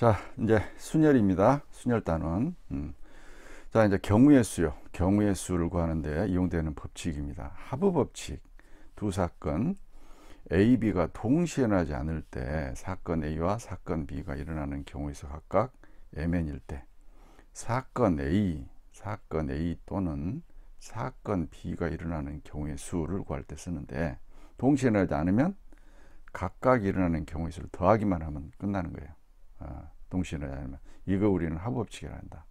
자, 이제 순열입니다. 순열 단원. 자, 이제 경우의 수요. 경우의 수를 구하는데 이용되는 법칙입니다. 하부 법칙. 두 사건 A, B가 동시에 일어나지 않을 때 사건 A와 사건 B가 일어나는 경우에서 각각 mn일 때 사건 A 또는 사건 B가 일어나는 경우의 수를 구할 때 쓰는데, 동시에 일어나지 않으면 각각 일어나는 경우의 수를 더하기만 하면 끝나는 거예요. 동시에 일어나지 않으면. 이거 우리는 하부법칙이라 한다.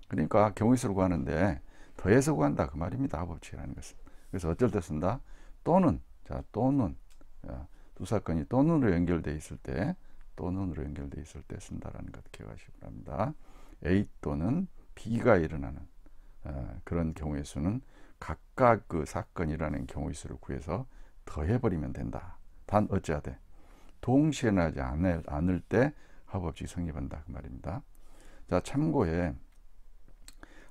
그러니까 경우의 수를 구하는데 더해서 구한다 그 말입니다. 하부법칙이라는 것은. 그래서 어쩔 때 쓴다. 또는, 자, 또는, 두 사건이 또는으로 연결되어 있을 때, 또는으로 연결되어 있을 때 쓴다라는 것 기억하시기 바랍니다. A 또는 B가 일어나는 그런 경우의 수는 각각 그 사건이라는 경우의 수를 구해서 더해버리면 된다. 단 어찌해야 돼? 동시에 일어나지 않을 때 하부법칙이 성립한다 그 말입니다. 자, 참고에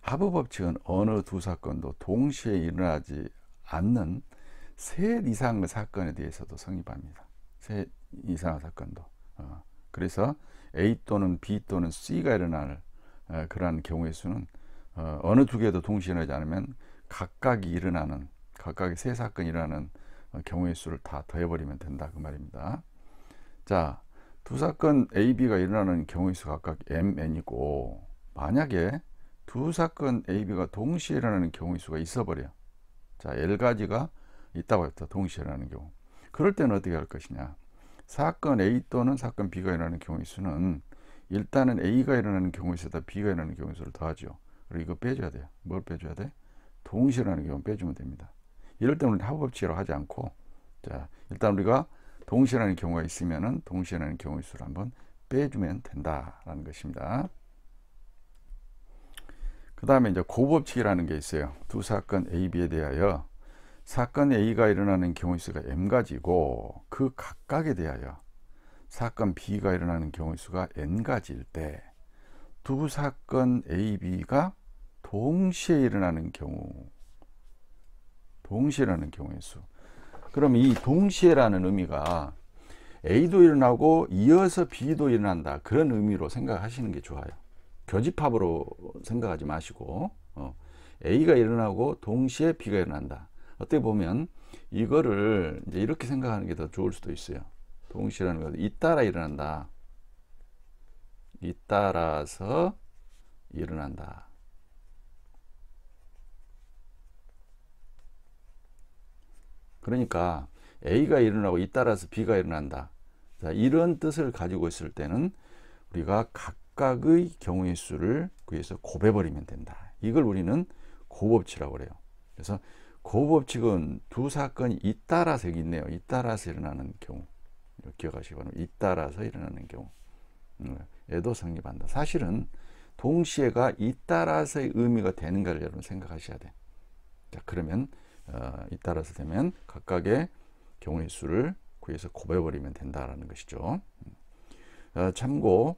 하부법칙은 어느 두 사건도 동시에 일어나지 않는 셋 이상의 사건에 대해서도 성립합니다. 셋 이상의 사건도. 그래서 A 또는 B 또는 C가 일어날 그러한 경우의 수는 어느 두 개도 동시에 일어나지 않으면 각각의 세 사건이 일어나는 경우의 수를 다 더해버리면 된다 그 말입니다. 자, 두 사건 A, B가 일어나는 경우의 수 각각 mn이고, 만약에 두 사건 A, B가 동시에 일어나는 경우의 수가 있어버려. 자, L가지가 있다고 했다. 동시에 일어나는 경우. 그럴 때는 어떻게 할 것이냐. 사건 A 또는 사건 B가 일어나는 경우의 수는 일단은 A가 일어나는 경우의 수에다 B가 일어나는 경우의 수를 더하죠. 그리고 이거 빼줘야 돼요. 뭘 빼줘야 돼? 동시에 일어나는 경우 빼주면 됩니다. 이럴 때는 하부법칙이라고 하지 않고, 자, 일단 우리가 동시에 일어나는 경우가 있으면은 동시에 일어나는 경우의 수를 한번 빼주면 된다라는 것입니다. 그 다음에 이제 고법칙이라는 게 있어요. 두 사건 A, B에 대하여 사건 A가 일어나는 경우의 수가 m가지고 그 각각에 대하여 사건 B가 일어나는 경우의 수가 n가지일 때 두 사건 A, B가 동시에 일어나는 경우의 수. 그럼 이 동시에라는 의미가 A도 일어나고 이어서 B도 일어난다, 그런 의미로 생각하시는 게 좋아요. 교집합으로 생각하지 마시고 A가 일어나고 동시에 B가 일어난다. 어떻게 보면 이거를 이제 이렇게 생각하는 게 더 좋을 수도 있어요. 동시에라는 것은 잇따라 일어난다. 잇따라서 일어난다. 그러니까 A가 일어나고 잇따라서 B가 일어난다. 자, 이런 뜻을 가지고 있을 때는 우리가 각각의 경우의 수를 구해서 곱해버리면 된다. 이걸 우리는 고법칙이라고 그래요. 그래서 고법칙은 두 사건이 잇따라서 여기 있네요. 잇따라서 일어나는 경우. 기억하시기 바랍니다. 잇따라서 일어나는 경우. 에도 성립한다. 사실은 동시에가 잇따라서의 의미가 되는가를 여러분 생각하셔야 돼. 자, 그러면 잇따라서 되면 각각의 경우의 수를 구해서 곱해버리면 된다라는 것이죠. 참고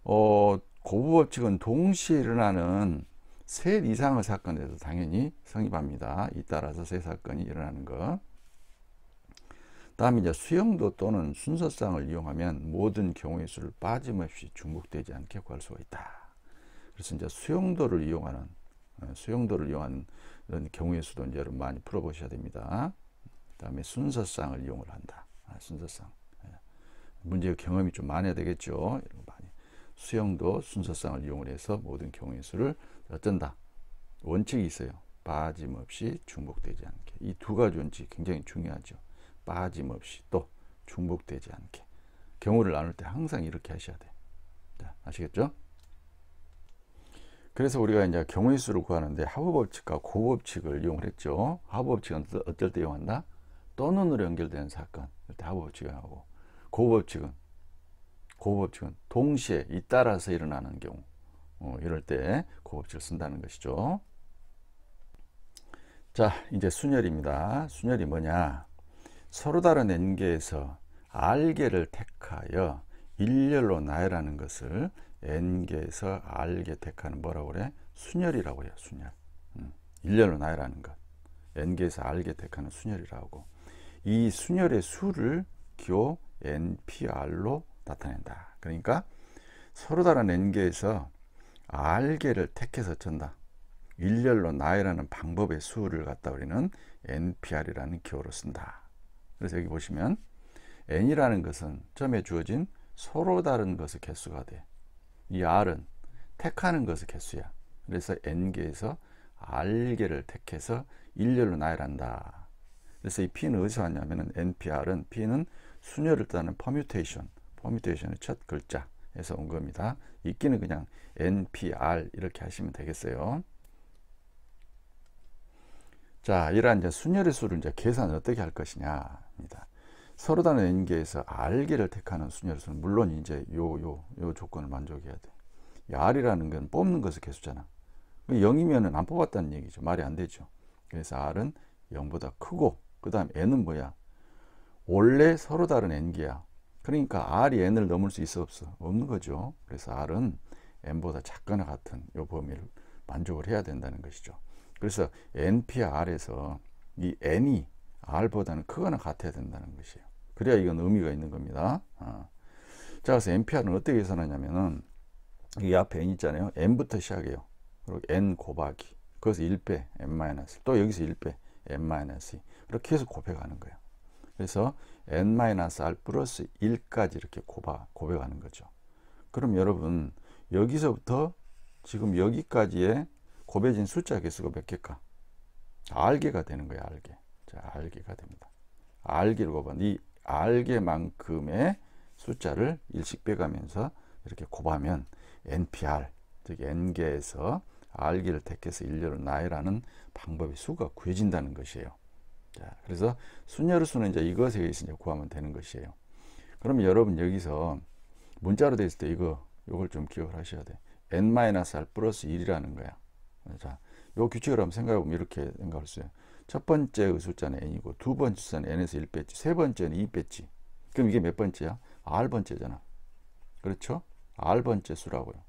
고부법칙은 동시에 일어나는 셋 이상의 사건에서 당연히 성립합니다. 잇따라서 세 사건이 일어나는 것. 다음에 이제 수용도 또는 순서상을 이용하면 모든 경우의 수를 빠짐없이 중복되지 않게 구할 수가 있다. 그래서 이제 수용도를 이용하는 이런 경우의 수도 이제 여러분 많이 풀어보셔야 됩니다. 다음에 순서상을 이용을 한다. 순서상. 문제 경험이 좀 많아야 되겠죠. 이런 거 많이. 수용도 순서상을 이용을 해서 모든 경우의 수를 어쩐다. 원칙이 있어요. 빠짐없이 중복되지 않게. 이 두 가지 원칙이 굉장히 중요하죠. 빠짐없이 또 중복되지 않게. 경우를 나눌 때 항상 이렇게 하셔야 돼. 자, 아시겠죠? 그래서 우리가 이제 경우의 수를 구하는데 하부법칙과 고법칙을 이용을 했죠. 하부법칙은 어떨 때 이용한다? 또는으로 연결되는 사건. 이럴 때 하부법칙을 하고, 고법칙은 동시에 잇따라서 일어나는 경우. 이럴 때 고법칙을 쓴다는 것이죠. 자, 이제 순열입니다. 순열이 뭐냐? 서로 다른 n개에서 r개를 택하여 일렬로 나열하는 것을 n개에서 r개 택하는 뭐라고 그래? 순열이라고 해요. 순열. 일렬로 나열하는 것. n개에서 r개 택하는 순열이라고. 이 순열의 수를 교 npr로 나타낸다. 그러니까 서로 다른 n개에서 r개를 택해서 쩐다. 일렬로 나열하는 방법의 수를 갖다 우리는 npr이라는 기호로 쓴다. 그래서 여기 보시면 n이라는 것은 점에 주어진 서로 다른 것의 개수가 돼. 이 r은 택하는 것의 개수야. 그래서 n개에서 r개를 택해서 일렬로 나열한다. 그래서 이 p는 어디서 왔냐면은 npr은 p는 순열을 뜻하는 퍼뮤테이션의 첫 글자에서 온 겁니다. 읽기는 그냥 npr 이렇게 하시면 되겠어요. 자, 이러한 이제 순열의 수를 이제 계산을 어떻게 할 것이냐입니다. 서로 다른 n개에서 r개를 택하는 순열의 수는 물론 이제 요 조건을 만족해야 돼. 이 r이라는 건 뽑는 것의 개수잖아. 0이면은 안 뽑았다는 얘기죠. 말이 안 되죠. 그래서 r은 0보다 크고, 그 다음 n은 뭐야? 원래 서로 다른 n개야. 그러니까 r이 n을 넘을 수 있어 없어? 없는 거죠. 그래서 r은 n보다 작거나 같은 이 범위를 만족을 해야 된다는 것이죠. 그래서 npr에서 이 n이 r보다는 크거나 같아야 된다는 것이에요. 그래야 이건 의미가 있는 겁니다. 자, 그래서 npr는 어떻게 계산하냐면은 이 앞에 n 있잖아요. n부터 시작해요. 그리고 n 곱하기, 거기서 1빼 n-, 또 여기서 1빼 n-2, 이렇게 해서 곱해가는 거예요. 그래서 n-r 플러스 1까지 이렇게 곱해가는 거죠. 그럼 여러분, 여기서부터 지금 여기까지의 곱해진 숫자 개수가 몇 개일까? r개가 되는 거예요. r개. 자, r개가 됩니다. r개를 곱한 이 r개만큼의 숫자를 1씩 빼가면서 이렇게 곱하면 npr, 즉 n개에서 r개를 택해서 일렬로 나열하는 방법의 수가 구해진다는 것이에요. 자, 그래서 순열의 수는 이제 이것에 의해서 이제 구하면 되는 것이에요. 그러면 여러분 여기서 문자로 되어 있을 때 이걸 좀 기억을 하셔야 돼. n-r 플러스 1이라는 거야. 자, 요 규칙을 한번 생각해 보면 이렇게 생각할 수 있어요. 첫 번째의 숫자는 n이고, 두 번째 숫자는 n에서 1 뺐지, 세 번째는 2 뺐지. 그럼 이게 몇 번째야? r번째잖아. 그렇죠? r번째 수라고요.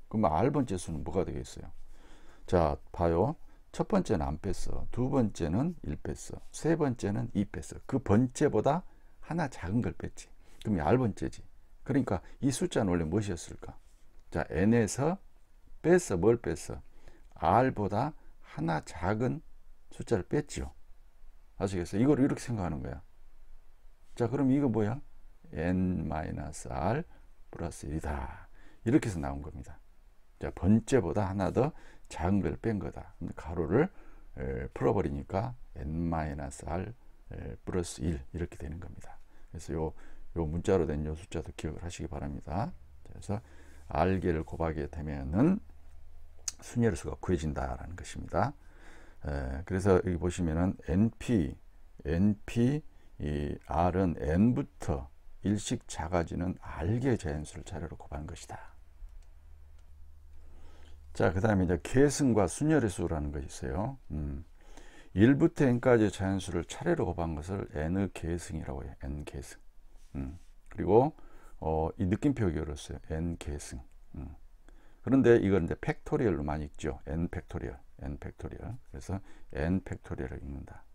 그럼 r번째 수는 뭐가 되겠어요? 자, 봐요. 첫 번째는 안 뺐어. 두 번째는 1 뺐어. 세 번째는 2 뺐어. 그 번째보다 하나 작은 걸 뺐지. 그럼 이 r번째지. 그러니까 이 숫자는 원래 무엇이었을까? 자, n에서 뺐어. 뭘 뺐어? r보다 하나 작은 숫자를 뺐죠. 아시겠어요? 이걸 이렇게 생각하는 거야. 자, 그럼 이거 뭐야? n-r 플러스 1이다. 이렇게 해서 나온 겁니다. 자, 번째보다 하나 더 작은 걸 뺀 거다. 가로를 풀어버리니까 n-r 플러스 1 이렇게 되는 겁니다. 그래서 요 문자로 된 요 숫자도 기억을 하시기 바랍니다. 그래서 r개를 곱하게 되면은 순열의 수가 구해진다라는 것입니다. 그래서 여기 보시면은 np 이 r은 n부터 1씩 작아지는 r개의 자연수를 차례로 곱하는 것이다. 자, 그 다음에 이제 계승과 순열의 수라는 것이 있어요. 1부터 n까지의 자연수를 차례로 곱한 것을 n의 계승이라고 해요. n 계승. 그리고 이 느낌표 기울였어요. n 계승. 그런데 이걸 이제 팩토리얼로 많이 읽죠. n 팩토리얼. 그래서 n 팩토리얼을 읽는다.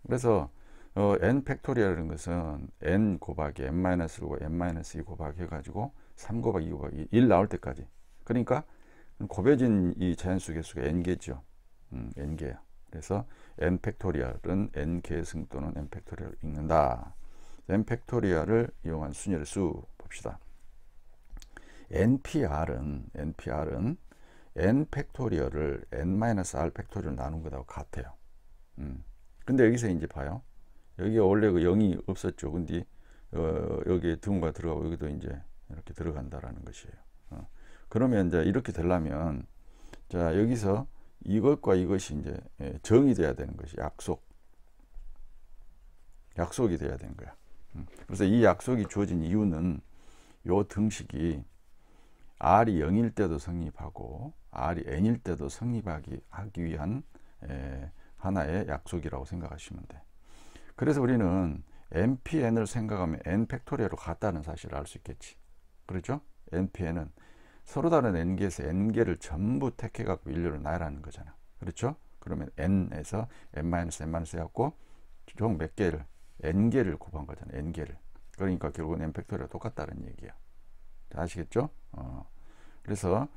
그래서 n 팩토리얼이라는 것은 n 곱하기 n-1고 n-2 곱하기 해가지고 3 곱하기 2 곱하기 1 나올 때까지. 그러니까 곱해진 이 자연수 개수가 n개죠. n개야. 그래서 n 팩토리얼은 n 계승 또는 n 팩토리얼을 읽는다. n 팩토리얼을 이용한 순열의 수 봅시다. npr은 n 팩토리얼을 n-r 팩토리얼 나눈 것하고 같아요. 근데 여기서 이제 봐요. 여기가 원래 그 0이 없었죠. 근데 여기에 등호가 들어가고 여기도 이제 이렇게 들어간다라는 것이에요. 그러면 이제 이렇게 되려면, 자, 여기서 이것과 이것이 이제 정이 돼야 되는 것이 약속이 돼야 되는 거야. 그래서 이 약속이 주어진 이유는 요 등식이 r이 0일 때도 성립하고 r이 n일 때도 성립하기 위한 하나의 약속이라고 생각하시면 돼. 그래서 우리는 npn을 생각하면 n 팩토리얼로 같다는 사실을 알 수 있겠지. 그렇죠? npn은 서로 다른 n개에서 n개를 전부 택해 갖고 일렬로 나열하는 거잖아. 그렇죠? 그러면 n에서 n-n-1 해갖고 총 몇 개를 n개를 곱한 거잖아. n개를. 그러니까 결국은 n 팩토리얼 똑같다는 얘기야. 아시겠죠? 그래서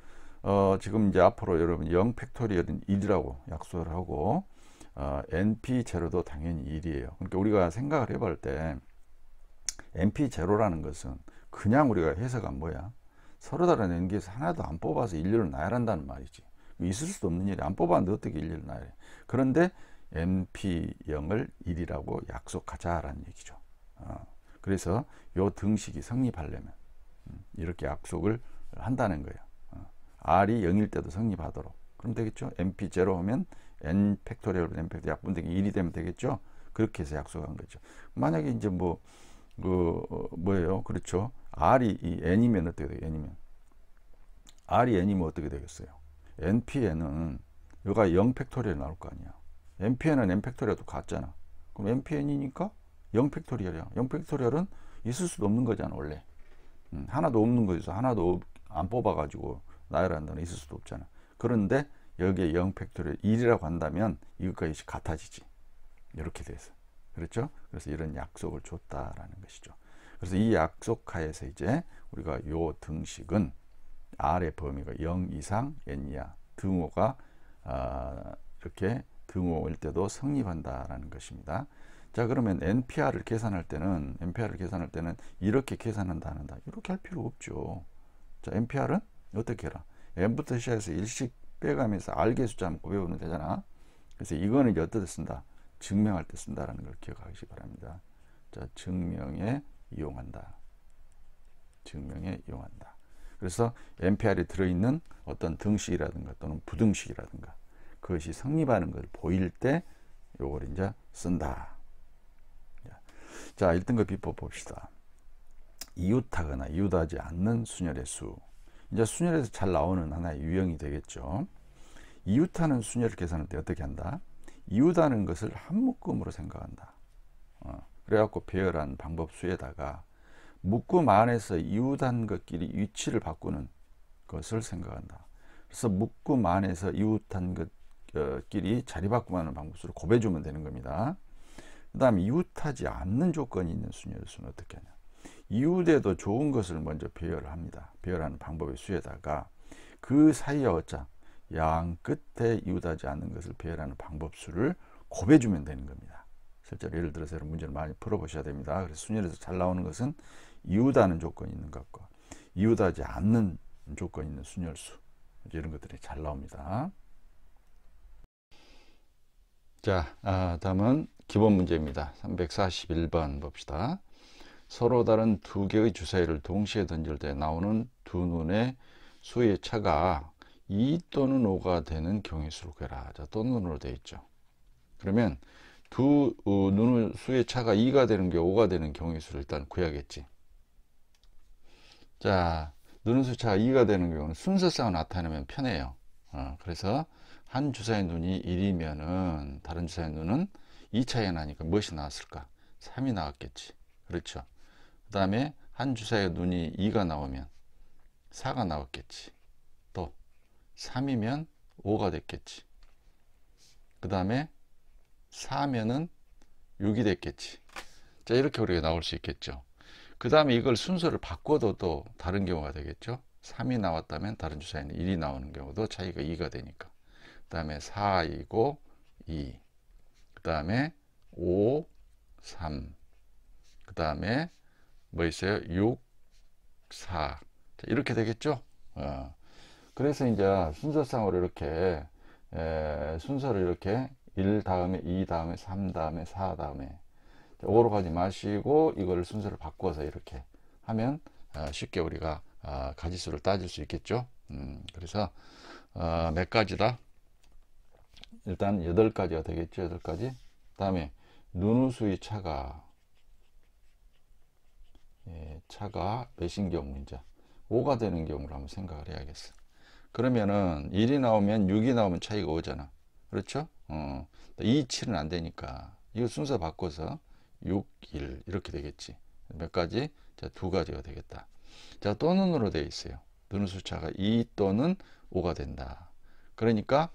지금 이제 앞으로 여러분 0 팩토리얼은 1이라고 약속을 하고 NP 제로도 당연히 1이에요. 그러니까 우리가 생각을 해볼 때 NP 제로라는 것은 그냥 우리가 해석한 뭐야? 서로 다른 N기에서 하나도 안 뽑아서 인류를 나열한다는 말이지. 있을 수도 없는 일이, 안 뽑았는데 어떻게 인류를 나열해? 그런데 NP0을 1이라고 약속하자라는 얘기죠. 그래서 요 등식이 성립하려면 이렇게 약속을 한다는 거예요. R이 0일 때도 성립하도록. 그럼 되겠죠? NP0 하면 N 팩토리얼 N 팩토리얼 약분되기 1이 되면 되겠죠? 그렇게 해서 약속한 거죠. 만약에 이제 뭐예요? 그렇죠? R이 이 N이면 어떻게 돼요? N이면. R이 N이면 어떻게 되겠어요? NPN은 여기가 0 팩토리얼 나올 거 아니야. NPN은 N 팩토리얼도 같잖아. 그럼 NPN이니까 0 팩토리얼이야. 0 팩토리얼은 있을 수도 없는 거잖아, 원래. 하나도 없는 거에서 하나도 안 뽑아가지고 나열한다는 있을 수도 없잖아. 그런데 여기에 0 팩토리얼 1이라고 한다면 이것과 이것이 같아지지. 이렇게 돼서. 그렇죠? 그래서 이런 약속을 줬다라는 것이죠. 그래서 이 약속 하에서 이제 우리가 요 등식은 R의 범위가 0 이상 N 이하 등호가 이렇게 등호일 때도 성립한다라는 것입니다. 자, 그러면 NPR을 계산할 때는 이렇게 계산한다 이렇게 할 필요 없죠. 자, NPR은 어떻게 해라? N부터 시작해서 일씩 빼가면서 R개 숫자 한번 외우면 되잖아. 그래서 이거는 이제 어떻게 쓴다? 증명할 때 쓴다라는 걸 기억하시기 바랍니다. 자, 증명에 이용한다. 그래서 NPR이 들어있는 어떤 등식이라든가 또는 부등식이라든가 그것이 성립하는 걸 보일 때 요걸 이제 쓴다. 자, 1등급 비법 봅시다. 이웃하거나 이웃하지 않는 순열의 수. 이제 순열에서 잘 나오는 하나의 유형이 되겠죠. 이웃하는 순열을 계산할 때 어떻게 한다? 이웃하는 것을 한 묶음으로 생각한다. 그래갖고 배열한 방법수에다가 묶음 안에서 이웃한 것끼리 위치를 바꾸는 것을 생각한다. 그래서 묶음 안에서 이웃한 것끼리 자리 바꾸는 방법수를 곱해주면 되는 겁니다. 그 다음에 이웃하지 않는 조건이 있는 순열의 수는 어떻게 하냐? 이웃에도 좋은 것을 먼저 배열을 합니다. 배열하는 방법의 수에다가 그 사이에 양 끝에 이웃하지 않는 것을 배열하는 방법수를 곱해주면 되는 겁니다. 실제로 예를 들어서 문제를 많이 풀어보셔야 됩니다. 그래서 순열에서 잘 나오는 것은 이웃하는 조건이 있는 것과 이웃하지 않는 조건이 있는 순열수, 이런 것들이 잘 나옵니다. 자, 다음은 기본 문제입니다. 341번 봅시다. 서로 다른 두 개의 주사위를 동시에 던질 때 나오는 두 눈의 수의 차가 2 또는 5가 되는 경우의 수를 구해라. 자, 또 눈으로 되어 있죠. 그러면 두 눈의 수의 차가 2가 되는 경우, 5가 되는 경우의 수를 일단 구해야겠지. 자, 눈의 수 차가 2가 되는 경우는 순서상으로 나타내면 편해요. 그래서 한 주사의 눈이 1이면은 다른 주사의 눈은 2 차이가 나니까 무엇이 나왔을까? 3이 나왔겠지. 그렇죠. 그 다음에 한 주사의 눈이 2가 나오면 4가 나왔겠지. 또 3이면 5가 됐겠지. 그 다음에 4면은 6이 됐겠지. 자, 이렇게 우리가 나올 수 있겠죠. 그 다음에 이걸 순서를 바꿔도 또 다른 경우가 되겠죠. 3이 나왔다면 다른 주사에는 1이 나오는 경우도 차이가 2가 되니까. 그 다음에 4이고 2. 그 다음에 5, 3. 그 다음에 뭐 있어요? 6, 4. 자, 이렇게 되겠죠. 그래서 이제 순서상으로 이렇게 순서를 이렇게 1 다음에 2 다음에 3 다음에 4 다음에 5로 가지 마시고 이거를 순서를 바꿔서 이렇게 하면 쉽게 우리가 가지수를 따질 수 있겠죠. 그래서 몇 가지다? 일단 8가지가 되겠죠. 8가지. 다음에 눈우수의 차가 몇인 경우 이제 5가 되는 경우를 한번 생각을 해야겠어. 그러면은 1이 나오면 6이 나오면 차이가 5잖아. 그렇죠? 2, 7은 안 되니까 이거 순서 바꿔서 6, 1 이렇게 되겠지. 몇 가지? 자, 2가지가 되겠다. 자, 또는으로 되어 있어요. 눈의 수차가 2 또는 5가 된다. 그러니까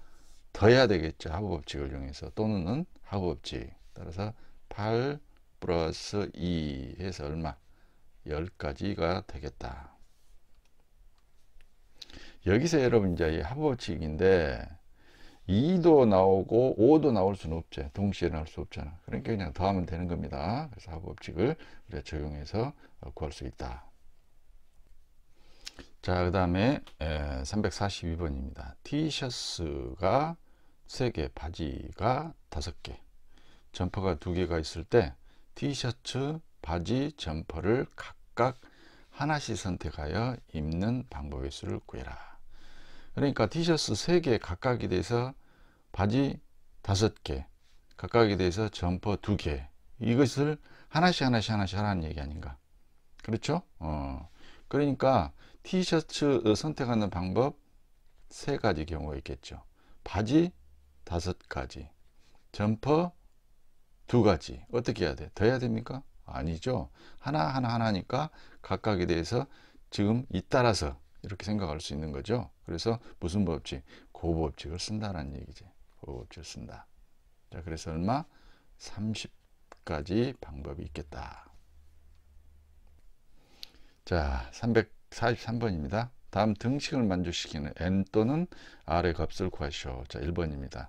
더해야 되겠죠. 하부법칙을 이용해서. 또는은 하부법칙. 따라서 8 플러스 2 해서 얼마? 10가지가 되겠다. 여기서 여러분 이제 이 합법칙인데 2도 나오고 5도 나올 수는 없죠. 동시에 나올 수 없잖아. 그러니까 그냥 더하면 되는 겁니다. 그래서 합법칙을 우리가 적용해서 구할 수 있다. 자, 그 다음에 342번입니다. 티셔츠가 3개, 바지가 5개, 점퍼가 2개가 있을 때 티셔츠, 바지, 점퍼를 각각 하나씩 선택하여 입는 방법의 수를 구해라. 그러니까 티셔츠 3개 각각에 대해서 바지 5개 각각에 대해서 점퍼 2개, 이것을 하나씩 하라는 얘기 아닌가. 그렇죠? 그러니까 티셔츠 선택하는 방법 3가지 경우가 있겠죠. 바지 5가지, 점퍼 2가지. 어떻게 해야 돼? 더 해야 됩니까? 아니죠. 하나니까 각각에 대해서 지금 잇따라서 이렇게 생각할 수 있는 거죠. 그래서 무슨 법칙? 고법칙을 쓴다는 얘기지. 고법칙을 쓴다. 자, 그래서 얼마? 30가지 방법이 있겠다. 자, 343번입니다. 다음 등식을 만족시키는 n 또는 r의 값을 구하시오. 자, 1번입니다.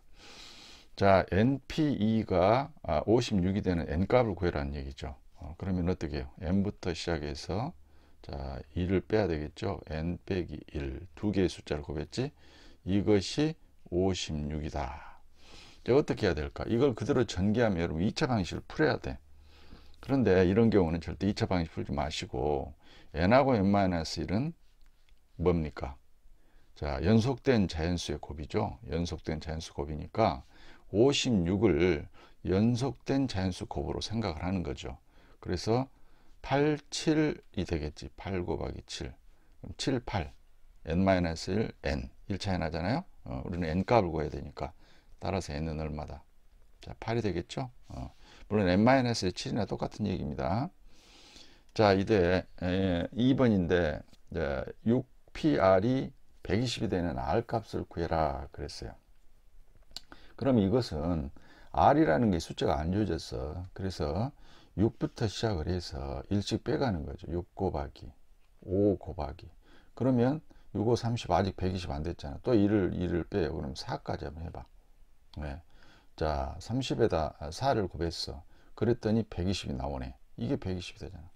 자, NPE가 56이 되는 n값을 구해라는 얘기죠. 그러면 어떻게 해요? n부터 시작해서 자, 2를 빼야 되겠죠. n 빼기 1, 두 개의 숫자를 곱했지. 이것이 56이다. 어떻게 해야 될까? 이걸 그대로 전개하면 여러분 2차 방식을 풀어야 돼. 그런데 이런 경우는 절대 2차 방식 풀지 마시고 n하고 n-1은 뭡니까? 자, 연속된 자연수의 곱이죠. 연속된 자연수 곱이니까 56을 연속된 자연수 곱으로 생각을 하는 거죠. 그래서 8, 7이 되겠지. 8 곱하기 7. 그럼 7, 8. n-1, n. 1차이 나잖아요. 우리는 n 값을 구해야 되니까. 따라서 n은 얼마다? 자, 8이 되겠죠. 물론 n-7이나 똑같은 얘기입니다. 자, 이제 2번인데 6PR이 120이 되는 R 값을 구해라 그랬어요. 그럼 이것은 R이라는 게 숫자가 안 주어졌어. 그래서 6부터 시작을 해서 1씩 빼가는 거죠. 6 곱하기 5 곱하기, 그러면 6, 5, 30 아직 120 안 됐잖아. 또 2를 빼요. 그럼 4까지 한번 해봐. 네. 자, 30에다 4를 곱했어. 그랬더니 120이 나오네. 이게 120이 되잖아.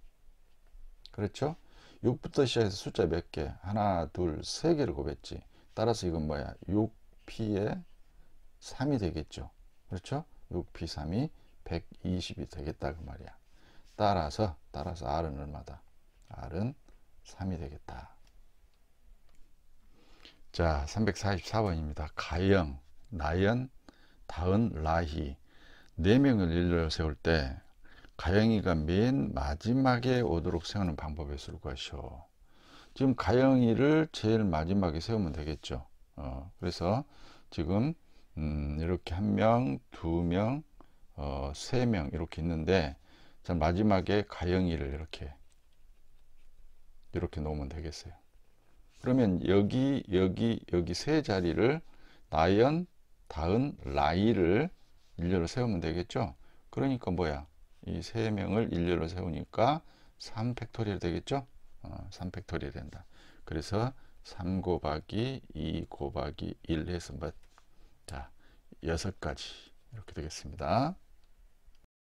그렇죠? 6부터 시작해서 숫자 몇 개? 하나, 둘, 세 개를 곱했지. 따라서 이건 뭐야? 6p에 3이 되겠죠. 그렇죠? 6p 3이 120이 되겠다 그 말이야. 따라서 R은 얼마다? R은 3이 되겠다. 자, 344번입니다. 가영, 나연, 다은, 라희 4명을 일렬로 세울 때 가영이가 맨 마지막에 오도록 세우는 방법의 수를 구하시오. 지금 가영이를 제일 마지막에 세우면 되겠죠. 그래서 지금 이렇게 1명, 2명, 3명 이렇게 있는데, 자, 마지막에 가영이를 이렇게 놓으면 되겠어요. 그러면 여기 세 자리를 나연, 다은, 라이를 일렬로 세우면 되겠죠. 그러니까 뭐야? 이 3명을 일렬로 세우니까 3팩토리얼 되겠죠. 3팩토리얼 된다. 그래서 3 곱하기 2 곱하기 1 해서 뭐? 자, 6가지 이렇게 되겠습니다.